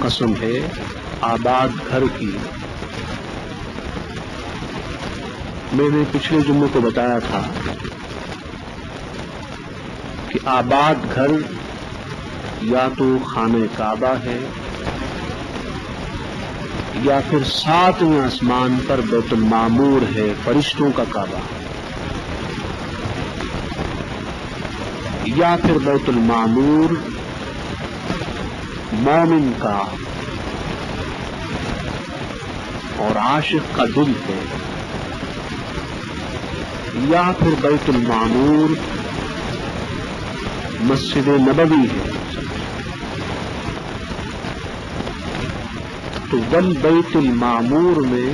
قسم ہے آباد گھر کی۔ میں نے پچھلے جمعے کو بتایا تھا کہ آباد گھر یا تو خانہ کعبہ ہے یا پھر ساتویں آسمان پر بیت المعمور ہے، فرشتوں کا کعبہ، یا پھر بیت المعمور مومن کا اور عاشق کا دل ہے، یا پھر بیت المعمور مسجد نبوی ہے۔ تو والبیت المعمور میں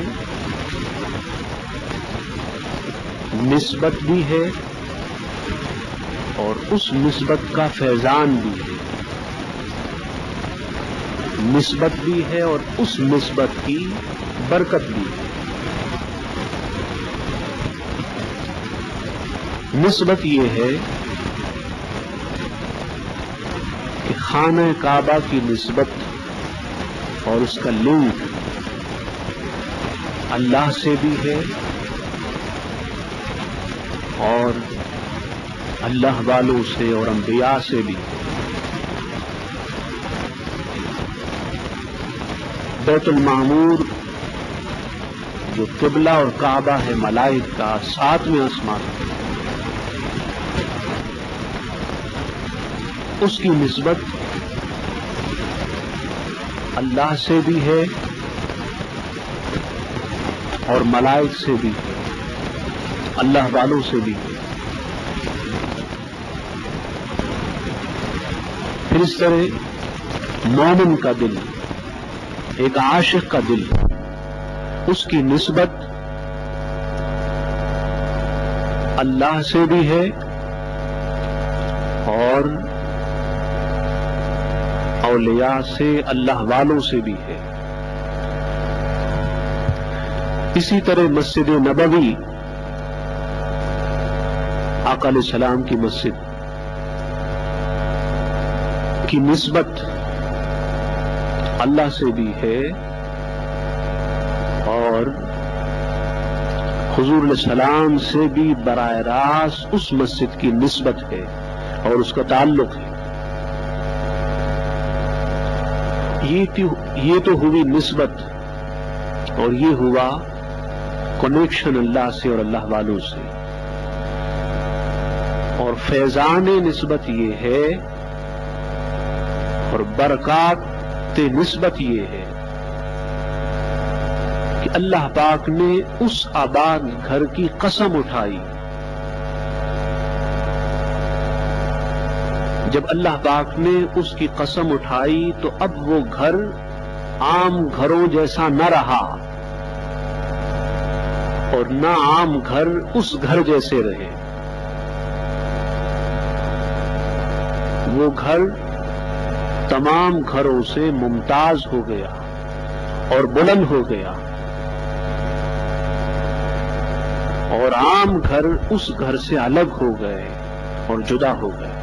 نسبت بھی ہے اور اس نسبت کا فیضان بھی ہے، نسبت بھی ہے اور اس نسبت کی برکت بھی ہے۔ نسبت یہ ہے کہ خانہ کعبہ کی نسبت اور اس کا لنک اللہ سے بھی ہے اور اللہ والوں سے اور انبیاء سے بھی۔ بیت المعمور جو قبلہ اور کعبہ ہے ملائک کا، ساتویں آسمان، اس کی نسبت اللہ سے بھی ہے اور ملائک سے بھی ہے، اللہ والوں سے بھی ہے۔ پھر اس طرح مومن کا دل، ایک عاشق کا دل، اس کی نسبت اللہ سے بھی ہے اور اولیاء سے، اللہ والوں سے بھی ہے۔ اسی طرح مسجد نبوی، آقا علیہ السلام کی مسجد کی نسبت اللہ سے بھی ہے اور حضور علیہ السلام سے بھی براہ راست اس مسجد کی نسبت ہے اور اس کا تعلق ہے۔ یہ تو ہوئی نسبت اور یہ ہوا کنیکشن اللہ سے اور اللہ والوں سے، اور فیضان نسبت یہ ہے اور برکات نسبت یہ ہے کہ اللہ پاک نے اس آباد گھر کی قسم اٹھائی۔ جب اللہ پاک نے اس کی قسم اٹھائی تو اب وہ گھر عام گھروں جیسا نہ رہا اور نہ عام گھر اس گھر جیسے رہے۔ وہ گھر تمام گھروں سے ممتاز ہو گیا اور بلند ہو گیا، اور عام گھر اس گھر سے الگ ہو گئے اور جدا ہو گئے۔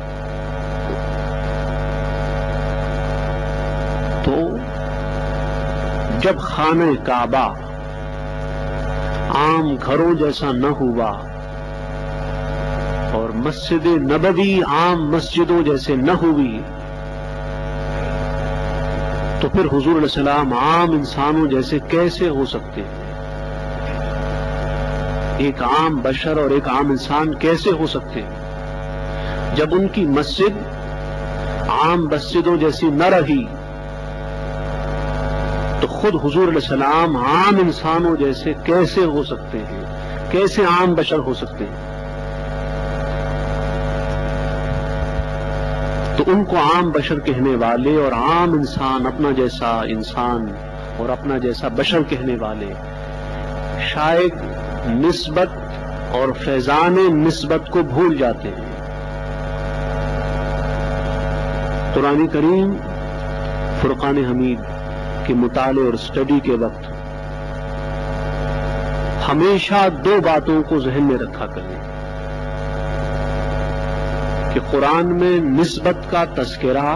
تو جب خانہ کعبہ عام گھروں جیسا نہ ہوا اور مسجد نبوی عام مسجدوں جیسے نہ ہوئی، تو پھر حضور علیہ السلام عام انسانوں جیسے کیسے ہو سکتے ہیں؟ ایک عام بشر اور ایک عام انسان کیسے ہو سکتے ہیں؟ جب ان کی مسجد عام مسجدوں جیسی نہ رہی تو خود حضور علیہ السلام عام انسانوں جیسے کیسے ہو سکتے ہیں؟ کیسے عام بشر ہو سکتے ہیں؟ تو ان کو عام بشر کہنے والے اور عام انسان، اپنا جیسا انسان اور اپنا جیسا بشر کہنے والے شاید نسبت اور فیضان نسبت کو بھول جاتے ہیں۔ قرآن کریم فرقان حمید کے مطالعے اور اسٹڈی کے وقت ہمیشہ دو باتوں کو ذہن میں رکھا کریں کہ قرآن میں نسبت کا تذکرہ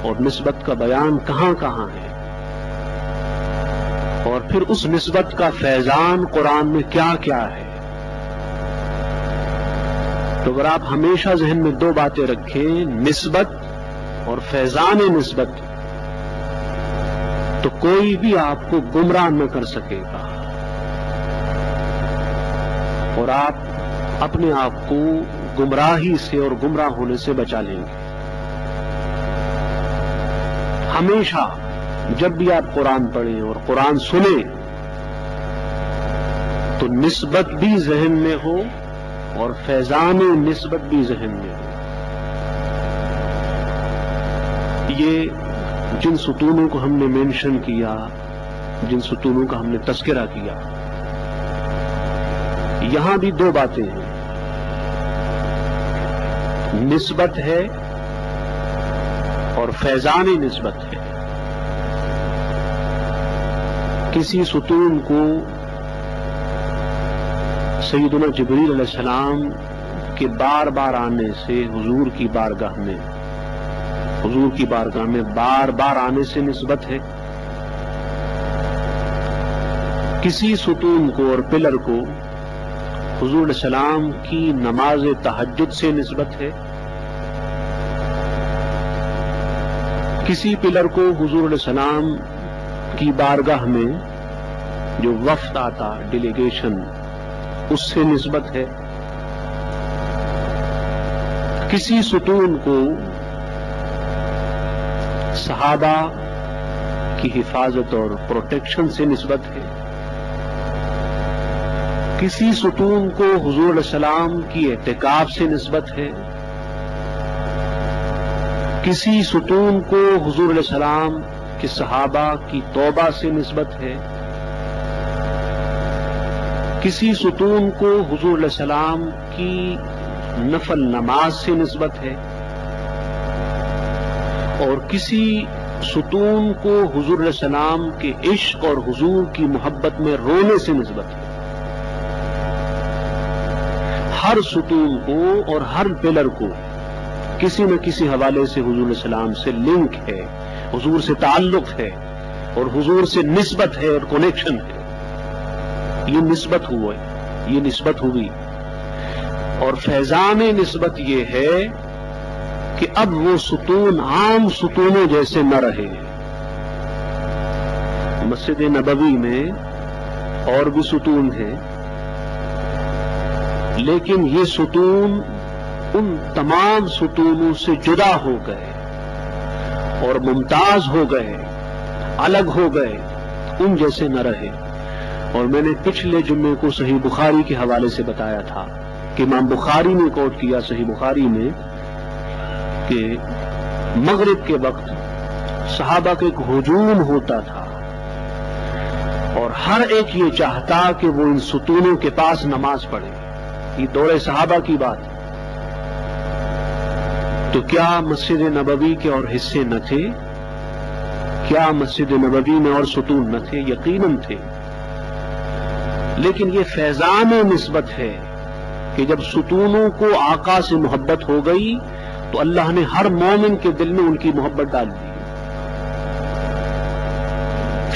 اور نسبت کا بیان کہاں کہاں ہے۔ پھر اس نسبت کا فیضان قرآن میں کیا کیا ہے؟ تو اگر آپ ہمیشہ ذہن میں دو باتیں رکھیں، نسبت اور فیضان نسبت، تو کوئی بھی آپ کو گمراہ نہ کر سکے گا، اور آپ اپنے آپ کو گمراہی سے اور گمراہ ہونے سے بچا لیں گے۔ ہمیشہ جب بھی آپ قرآن پڑھیں اور قرآن سنیں تو نسبت بھی ذہن میں ہو اور فیضان نسبت بھی ذہن میں ہو۔ یہ جن ستونوں کو ہم نے مینشن کیا، جن ستونوں کا ہم نے تذکرہ کیا، یہاں بھی دو باتیں ہیں، نسبت ہے اور فیضان نسبت ہے۔ کسی ستون کو سیدنا جبریل علیہ السلام کے بار بار آنے سے حضور کی بارگاہ میں بار بار آنے سے نسبت ہے۔ کسی ستون کو اور پلر کو حضور علیہ السلام کی نماز تہجد سے نسبت ہے۔ کسی پلر کو حضور علیہ السلام کی بارگاہ میں جو وفد آتا، ڈیلیگیشن، اس سے نسبت ہے۔ کسی ستون کو صحابہ کی حفاظت اور پروٹیکشن سے نسبت ہے۔ کسی ستون کو حضور علیہ السلام کی اعتکاف سے نسبت ہے۔ کسی ستون کو حضور علیہ السلام کے صحابہ کی توبہ سے نسبت ہے۔ کسی ستون کو حضور علیہ السلام کی نفل نماز سے نسبت ہے، اور کسی ستون کو حضور علیہ السلام کے عشق اور حضور کی محبت میں رونے سے نسبت ہے۔ ہر ستون کو اور ہر پلر کو کسی نہ کسی حوالے سے حضور علیہ السلام سے لنک ہے، حضور سے تعلق ہے، اور حضور سے نسبت ہے اور کنیکشن ہے۔ یہ نسبت ہوئی، اور فیضان نسبت یہ ہے کہ اب وہ ستون عام ستونوں جیسے نہ رہے۔ مسجد نبوی میں اور بھی ستون ہیں، لیکن یہ ستون ان تمام ستونوں سے جدا ہو گئے اور ممتاز ہو گئے، الگ ہو گئے، ان جیسے نہ رہے۔ اور میں نے پچھلے جمعے کو صحیح بخاری کے حوالے سے بتایا تھا کہ امام بخاری نے کوٹ کیا صحیح بخاری میں کہ مغرب کے وقت صحابہ کا ایک ہجوم ہوتا تھا، اور ہر ایک یہ چاہتا کہ وہ ان ستونوں کے پاس نماز پڑھے۔ یہ دور صحابہ کی بات ہے۔ تو کیا مسجد نبوی کے اور حصے نہ تھے؟ کیا مسجد نبوی میں اور ستون نہ تھے؟ یقیناً تھے، لیکن یہ فیضان نسبت ہے کہ جب ستونوں کو آقا سے محبت ہو گئی تو اللہ نے ہر مومن کے دل میں ان کی محبت ڈال دی۔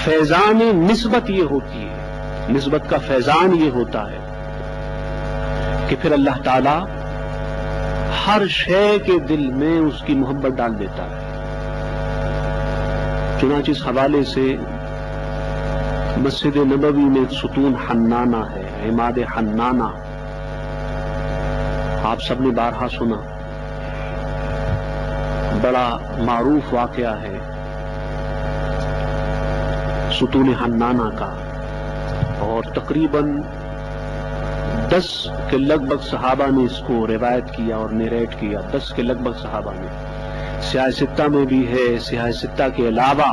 فیضان نسبت یہ ہوتی ہے، نسبت کا فیضان یہ ہوتا ہے کہ پھر اللہ تعالی ہر شے کے دل میں اس کی محبت ڈال دیتا ہے۔ چنانچہ اس حوالے سے مسجد نبوی میں ایک ستون حنانہ ہے، عماد حنانہ، آپ سب نے بارہا سنا، بڑا معروف واقعہ ہے ستون حنانہ کا، اور تقریباً 10 کے لگ بھگ صحابہ نے اس کو روایت کیا اور نیریٹ کیا، 10 کے لگ بھگ صحابہ نے۔ سیاہ ستہ میں بھی ہے، سیاہ ستہ کے علاوہ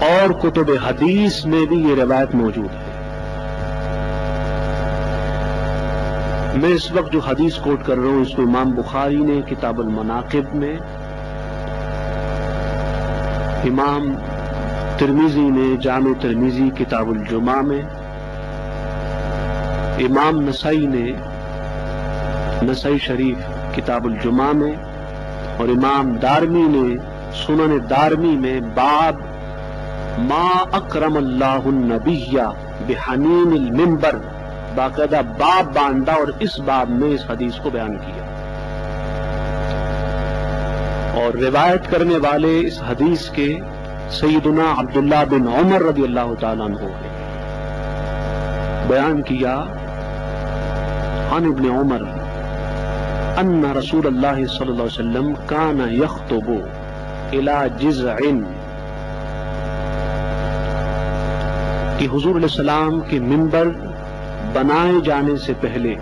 اور کتب حدیث میں بھی یہ روایت موجود ہے۔ میں اس وقت جو حدیث کوٹ کر رہا ہوں اس میں امام بخاری نے کتاب المناقب میں، امام ترمذی نے جامع ترمذی کتاب الجمعہ میں، امام نسائی نے نسائی شریف کتاب الجمعہ میں، اور امام دارمی نے سنن دارمی میں باب ما اکرم اللہ النبی بحنین المنبر، باقاعدہ باب باندھا اور اس باب میں اس حدیث کو بیان کیا. اور روایت کرنے والے اس حدیث کے سیدنا عبداللہ بن عمر رضی اللہ تعالیٰ عنہ نے بیان کیا عن ابن عمر ان رسول اللہ صلی اللہ علیہ وسلم کان یخطب الی جذع، کہ حضور علیہ السلام کے منبر بنائے جانے سے پہلے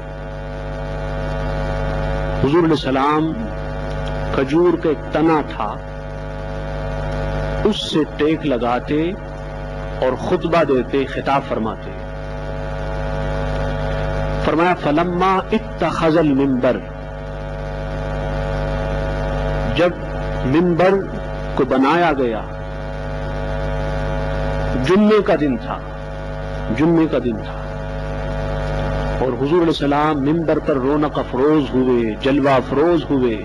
حضور علیہ السلام کھجور کا ایک تنا تھا، اس سے ٹیک لگاتے اور خطبہ دیتے، خطاب فرماتے. فرمایا فلما اتخذ المنبر، جب منبر کو بنایا گیا، جمعے کا دن تھا اور حضور علیہ السلام منبر پر رونق افروز ہوئے، جلوہ افروز ہوئے.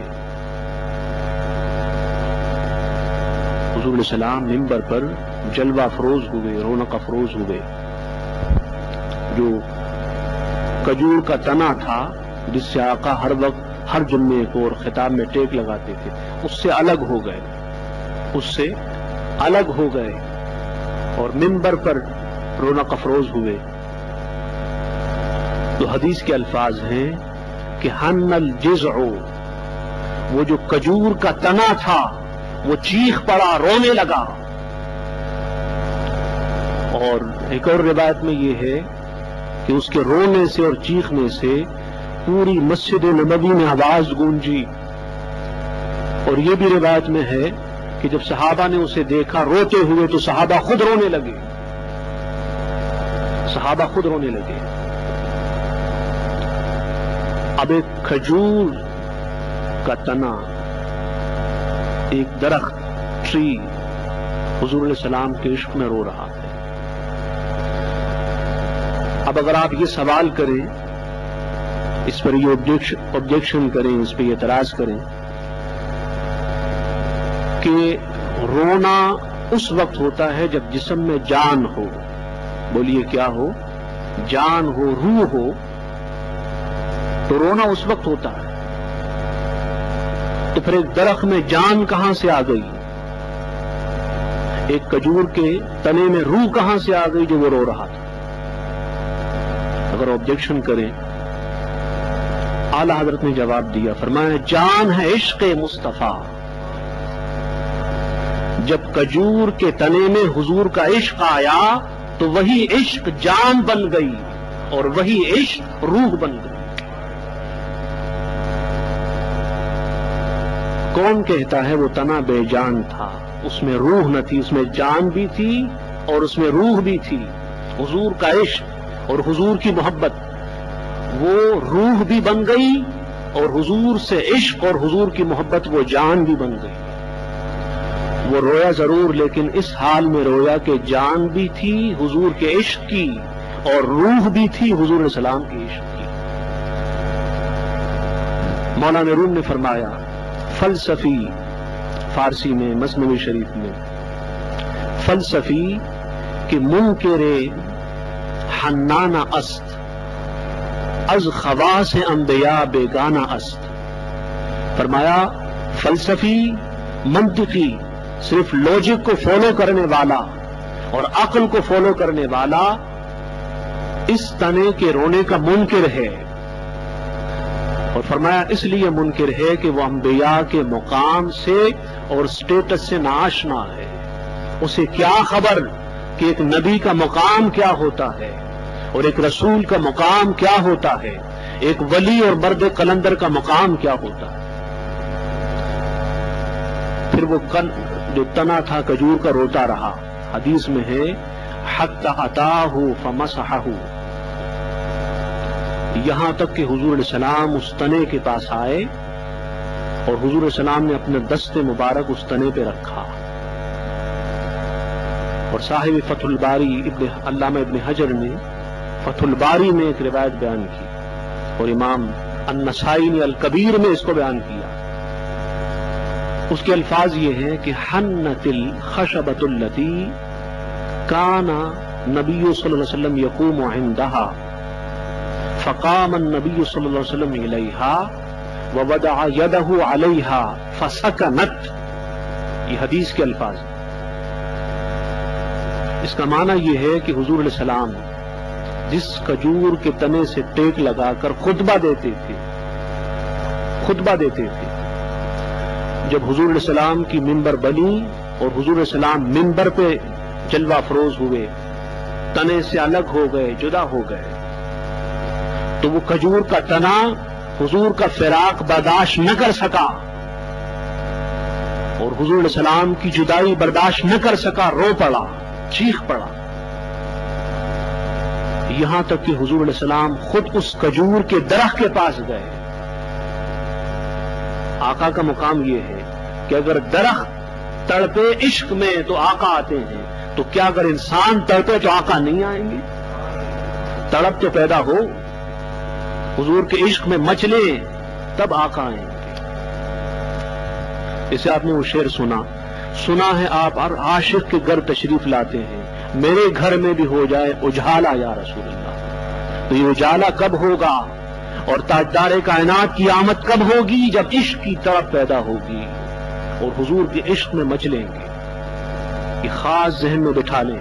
حضور علیہ السلام منبر پر جلوہ افروز ہوئے، رونق افروز ہوئے. جو کھجور کا تنا تھا جس سے آقا ہر وقت ہر جمعے کو اور خطاب میں ٹیک لگاتے تھے، اس سے الگ ہو گئے اور منبر پر رونق افروز ہوئے. تو حدیث کے الفاظ ہیں کہ حن الجذع، وہ جو کھجور کا تنا تھا وہ چیخ پڑا، رونے لگا. اور ایک اور روایت میں یہ ہے کہ اس کے رونے سے اور چیخنے سے پوری مسجد نبوی میں آواز گونجی. اور یہ بھی روایت میں ہے کہ جب صحابہ نے اسے دیکھا روتے ہوئے تو صحابہ خود رونے لگے. اب ایک کھجور کا تنا، ایک درخت، ٹری، حضور علیہ السلام کے عشق میں رو رہا ہے. اب اگر آپ یہ سوال کریں، اس پر یہ آبجیکشن کریں، اس پہ یہ اعتراض کریں کہ رونا اس وقت ہوتا ہے جب جسم میں جان ہو. بولیے کیا ہو؟ جان ہو، روح ہو، تو رونا اس وقت ہوتا ہے. تو پھر ایک درخت میں جان کہاں سے آ گئی؟ ایک کھجور کے تنے میں روح کہاں سے آ گئی جو وہ رو رہا تھا؟ اگر آبجیکشن کریں، اعلی حضرت نے جواب دیا، فرمایا جان ہے عشق مصطفیٰ. جب کھجور کے تنے میں حضور کا عشق آیا تو وہی عشق جان بن گئی اور وہی عشق روح بن گئی. کون کہتا ہے وہ تنا بے جان تھا؟ اس میں روح نہ تھی، اس میں جان بھی تھی اور اس میں روح بھی تھی. حضور کا عشق اور حضور کی محبت، وہ روح بھی بن گئی اور حضور سے عشق اور حضور کی محبت وہ جان بھی بن گئی. وہ رویا ضرور، لیکن اس حال میں رویا کہ جان بھی تھی حضور کے عشق کی اور روح بھی تھی حضور علیہ السلام کے عشق کی. مولانا روم نے فرمایا، فلسفی، فارسی میں مثنوی شریف میں، فلسفی کہ منکر حنانہ است، از خواص انبیاء بیگانہ است. فرمایا فلسفی، منطقی، صرف لوجک کو فالو کرنے والا اور عقل کو فالو کرنے والا اس تنے کے رونے کا منکر ہے. اور فرمایا اس لیے منکر ہے کہ وہ انبیاء کے مقام سے اور سٹیٹس سے ناآشنا ہے. اسے کیا خبر کہ ایک نبی کا مقام کیا ہوتا ہے اور ایک رسول کا مقام کیا ہوتا ہے، ایک ولی اور مرد قلندر کا مقام کیا ہوتا ہے. پھر وہ جو تنا تھا کھجور کا روتا رہا. حدیث میں ہے حتی اتاہ فمسحہ، یہاں تک کہ حضور علیہ السلام اس تنے کے پاس آئے اور حضور علیہ السلام نے اپنے دست مبارک اس تنے پہ رکھا. اور صاحب فتح الباری علامہ ابن حجر نے فتح الباری میں ایک روایت بیان کی اور امام النسائی نے الکبیر میں اس کو بیان کیا. اس کے الفاظ یہ ہیں کہ حنت الخشبۃ التی کان نبی صلی اللہ علیہ وسلم یقوم عندها فقام النبی صلی اللہ علیہ وسلم الیہا ووضع یدہ علیہا فسکنت. یہ حدیث کے الفاظ ہیں. اس کا معنی یہ ہے کہ حضور علیہ السلام جس کھجور کے تنے سے ٹیک لگا کر خطبہ دیتے تھے جب حضور علیہ السلام کی منبر بنی اور حضور علیہ السلام منبر پہ جلوہ افروز ہوئے، تنے سے الگ ہو گئے، جدا ہو گئے، تو وہ کھجور کا تنا حضور کا فراق برداشت نہ کر سکا اور حضور علیہ السلام کی جدائی برداشت نہ کر سکا، رو پڑا، چیخ پڑا، یہاں تک کہ حضور علیہ السلام خود اس کھجور کے درخت کے پاس گئے. آقا کا مقام یہ ہے کہ اگر درخت تڑپے عشق میں تو آقا آتے ہیں، تو کیا اگر انسان تڑپے تو آقا نہیں آئیں گے؟ تڑپ تو پیدا ہو، حضور کے عشق میں مچلے، تب آقا آئیں گے. اسے آپ نے وہ شعر سنا ہے، آپ ہر عاشق کے گھر تشریف لاتے ہیں، میرے گھر میں بھی ہو جائے اجالا یا رسول اللہ. تو یہ اجالا کب ہوگا اور تاجدار کائنات کی آمد کب ہوگی؟ جب عشق کی تڑپ پیدا ہوگی اور حضور کے عشق میں مچلیں گے. یہ خاص ذہن میں بٹھا لیں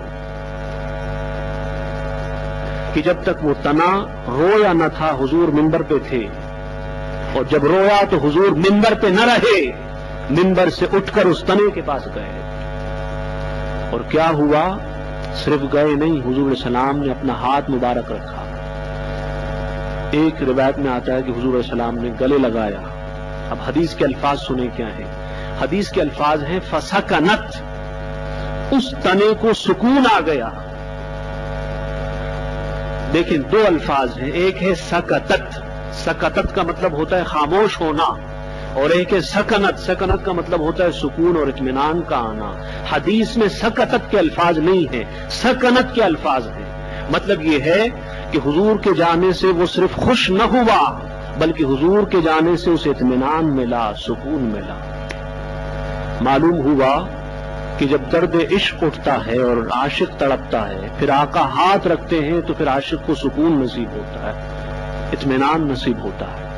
کہ جب تک وہ تنا رویا نہ تھا حضور منبر پہ تھے، اور جب رویا تو حضور منبر پہ نہ رہے، منبر سے اٹھ کر اس تنے کے پاس گئے. اور کیا ہوا؟ صرف گئے نہیں، حضور علیہ السلام نے اپنا ہاتھ مبارک رکھا. ایک روایت میں آتا ہے کہ حضور علیہ السلام نے گلے لگایا. اب حدیث کے الفاظ سنیں کیا ہیں. حدیث کے الفاظ ہیں فسکنت، اس تنے کو سکون آ گیا. دیکھیں دو الفاظ ہیں، ایک ہے سکتت، سکتت کا مطلب ہوتا ہے خاموش ہونا، اور ایک ہے سکنت، سکنت کا مطلب ہوتا ہے سکون اور اطمینان کا آنا. حدیث میں سکتت کے الفاظ نہیں ہیں، سکنت کے الفاظ ہیں. مطلب یہ ہے کہ حضور کے جانے سے وہ صرف خوش نہ ہوا، بلکہ حضور کے جانے سے اسے اطمینان ملا، سکون ملا. معلوم ہوا کہ جب درد عشق اٹھتا ہے اور عاشق تڑپتا ہے، پھر آقا ہاتھ رکھتے ہیں تو پھر عاشق کو سکون نصیب ہوتا ہے، اطمینان نصیب ہوتا ہے.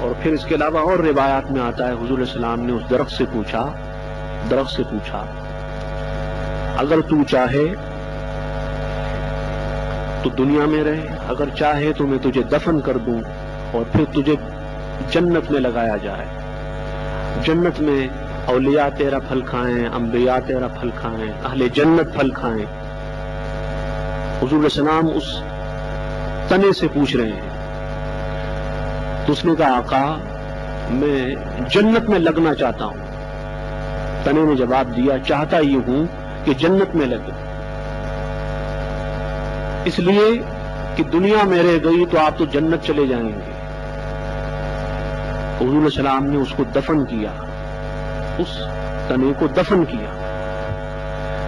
اور پھر اس کے علاوہ اور روایات میں آتا ہے حضور علیہ السلام نے اس درخت سے پوچھا اگر تو چاہے تو دنیا میں رہے، اگر چاہے تو میں تجھے دفن کر دوں اور پھر تجھے جنت میں لگایا جائے. جنت میں اولیاء تیرا پھل کھائیں، انبیاء تیرا پھل کھائیں، اہل جنت پھل کھائیں. حضور علیہ السلام اس تنے سے پوچھ رہے ہیں. تو اس نے کہا آقا میں جنت میں لگنا چاہتا ہوں. تنے نے جواب دیا چاہتا یہ ہوں کہ جنت میں لگے، اس لیے کہ دنیا میں رہ گئی تو آپ تو جنت چلے جائیں گے. حضور علیہ السلام نے اس کو دفن کیا، اس تنے کو دفن کیا.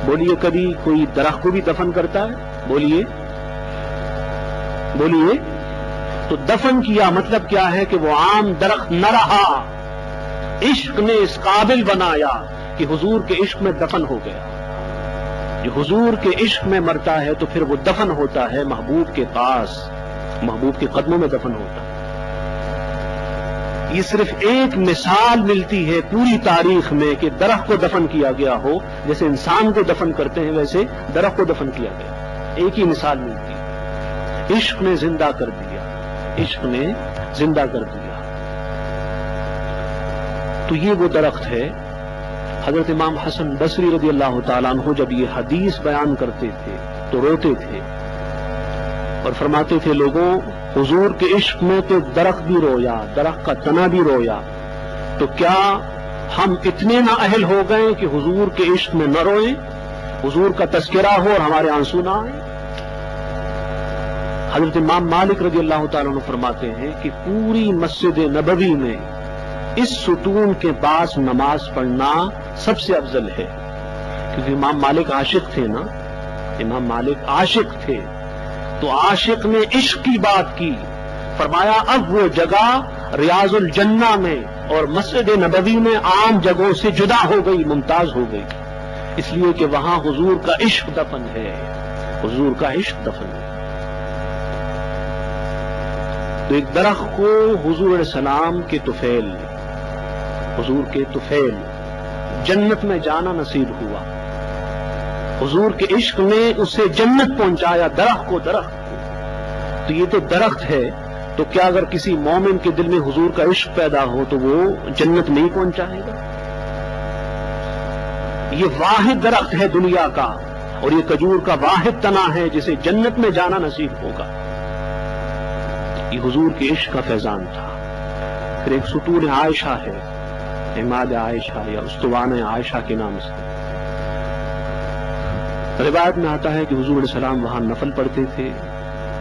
بولیے کبھی کوئی درخت کو بھی دفن کرتا ہے؟ بولیے تو دفن کیا مطلب کیا ہے کہ وہ عام درخت نہ رہا، عشق نے اس قابل بنایا کہ حضور کے عشق میں دفن ہو گیا. جو حضور کے عشق میں مرتا ہے تو پھر وہ دفن ہوتا ہے محبوب کے پاس، محبوب کے قدموں میں دفن ہوتا ہے. یہ صرف ایک مثال ملتی ہے پوری تاریخ میں کہ درخت کو دفن کیا گیا ہو، جیسے انسان کو دفن کرتے ہیں ویسے درخت کو دفن کیا گیا. ایک ہی مثال ملتی ہے. عشق نے زندہ کر دیا، عشق نے زندہ کر دیا. تو یہ وہ درخت ہے. حضرت امام حسن بصری رضی اللہ تعالیٰ عنہ جب یہ حدیث بیان کرتے تھے تو روتے تھے اور فرماتے تھے لوگوں حضور کے عشق میں تو درخت بھی رویا، درخت کا تنا بھی رویا، تو کیا ہم اتنے نااہل ہو گئے کہ حضور کے عشق میں نہ روئیں، حضور کا تذکرہ ہو اور ہمارے آنسو نہ آئیں؟ حضرت امام مالک رضی اللہ تعالیٰ عنہ فرماتے ہیں کہ پوری مسجد نبوی میں اس ستون کے پاس نماز پڑھنا سب سے افضل ہے. کیونکہ امام مالک عاشق تھے نا، امام مالک عاشق تھے، تو عاشق نے عشق کی بات کی. فرمایا اب وہ جگہ ریاض الجنہ میں اور مسجد نبوی میں عام جگہوں سے جدا ہو گئی، ممتاز ہو گئی. اس لیے کہ وہاں حضور کا عشق دفن ہے، حضور کا عشق دفن ہے۔ تو ایک درخت کو حضور علیہ السلام کے طفیل، حضور کے طفیل جنت میں جانا نصیب ہوا، حضور کے عشق نے اسے جنت پہنچایا، درخت کو۔ تو یہ تو درخت ہے، تو کیا اگر کسی مومن کے دل میں حضور کا عشق پیدا ہو تو وہ جنت نہیں پہنچائے گا؟ یہ واحد درخت ہے دنیا کا، اور یہ کھجور کا واحد تنا ہے جسے جنت میں جانا نصیب ہوگا۔ یہ حضور کے عشق کا فیضان تھا۔ پھر ایک ستون عائشہ ہے، عماد عائشہ یا استوان عائشہ کے نام سے، روایت میں آتا ہے کہ حضور علیہ السلام وہاں نفل پڑھتے تھے،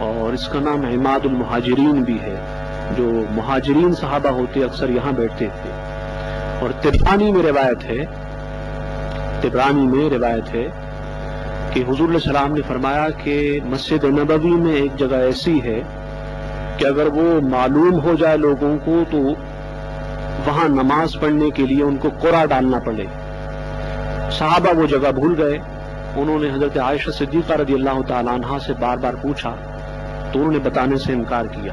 اور اس کا نام عماد المہاجرین بھی ہے، جو مہاجرین صحابہ ہوتے اکثر یہاں بیٹھتے تھے۔ اور طبرانی میں روایت ہے کہ حضور علیہ السلام نے فرمایا کہ مسجد نبوی میں ایک جگہ ایسی ہے کہ اگر وہ معلوم ہو جائے لوگوں کو تو وہاں نماز پڑھنے کے لیے ان کو قرعہ ڈالنا پڑے۔ صحابہ وہ جگہ بھول گئے، انہوں نے حضرت عائشہ صدیقہ رضی اللہ تعالیٰ عنہا سے بار بار پوچھا تو انہوں نے بتانے سے انکار کیا۔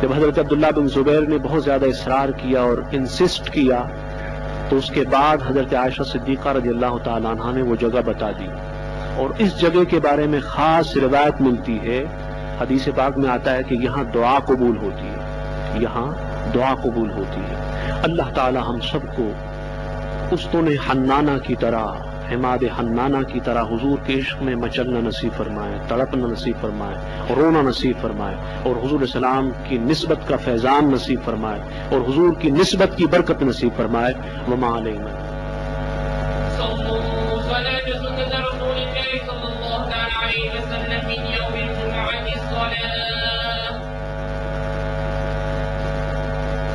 جب حضرت عبداللہ بن زبیر نے بہت زیادہ اصرار کیا اور انسسٹ کیا تو اس کے بعد حضرت عائشہ صدیقہ رضی اللہ تعالیٰ عنہا نے وہ جگہ بتا دی، اور اس جگہ کے بارے میں خاص روایت ملتی ہے، حدیث پاک میں آتا ہے کہ یہاں دعا قبول ہوتی ہے، یہاں دعا قبول ہوتی ہے۔ اللہ تعالی ہم سب کو استون حنانہ کی طرح، عماد حنانہ کی طرح حضور کے عشق میں مچلنا نصیب فرمائے، تڑپنا نصیب فرمائے، رونا نصیب فرمائے، اور حضور علیہ السلام کی نسبت کا فیضان نصیب فرمائے، اور حضور کی نسبت کی برکت نصیب فرمائے۔ وما علینا صلوا صلاة سنة رسول الله صلى الله عليه وسلم